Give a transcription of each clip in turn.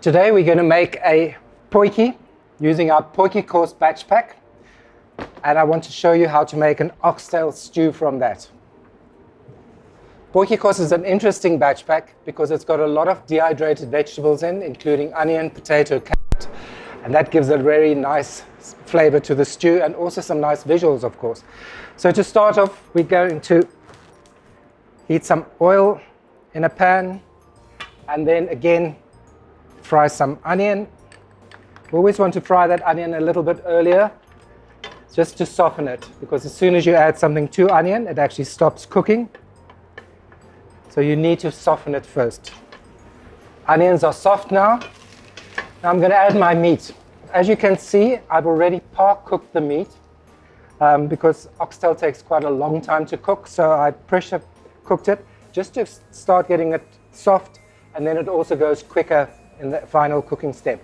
Today we're going to make a potjie using our Potjiekos batch pack, and I want to show you how to make an oxtail stew from that. Potjiekos is an interesting batch pack because it's got a lot of dehydrated vegetables in, including onion, potato, carrot, and that gives a very nice flavor to the stew and also some nice visuals, of course. So to start off, we're going to heat some oil in a pan and then again fry some onion. We always want to fry that onion a little bit earlier just to soften it, because as soon as you add something to onion, it actually stops cooking. So you need to soften it first. Onions are soft now. Now I'm going to add my meat. As you can see, I've already par-cooked the meat because oxtail takes quite a long time to cook, so I pressure cooked it just to start getting it soft, and then it also goes quicker in the final cooking step.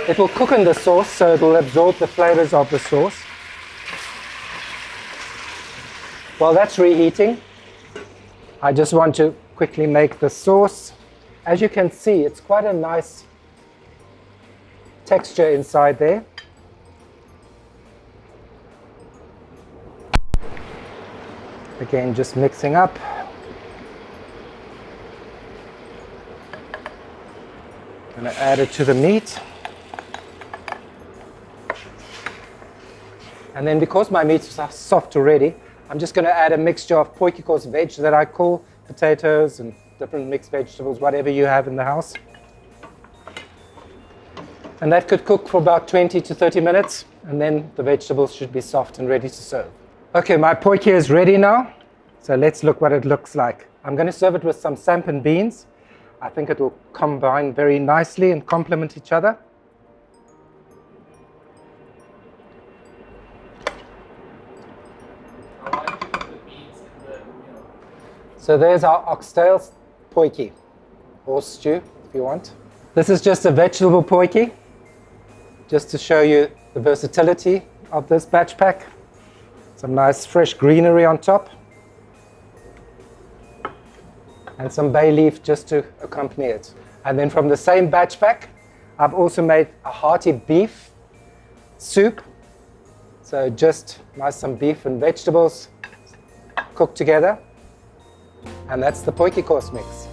It will cook in the sauce, so it will absorb the flavors of the sauce. While that's reheating, I just want to quickly make the sauce. As you can see, it's quite a nice texture inside there. Again, just mixing up. I'm going to add it to the meat. And then because my meat's soft already, I'm just going to add a mixture of Potjiekos veg that I call, potatoes and different mixed vegetables, whatever you have in the house. And that could cook for about 20 to 30 minutes, and then the vegetables should be soft and ready to serve. Okay, my potjie is ready now, so let's look what it looks like. I'm going to serve it with some sampan beans. I think it will combine very nicely and complement each other. So there's our oxtail potjie, or stew if you want. This is just a vegetable potjie, just to show you the versatility of this batch pack. Some nice fresh greenery on top, and some bay leaf just to accompany it. And then from the same batch pack, I've also made a hearty beef soup. So just some beef and vegetables cooked together. And that's the Potjiekos mix.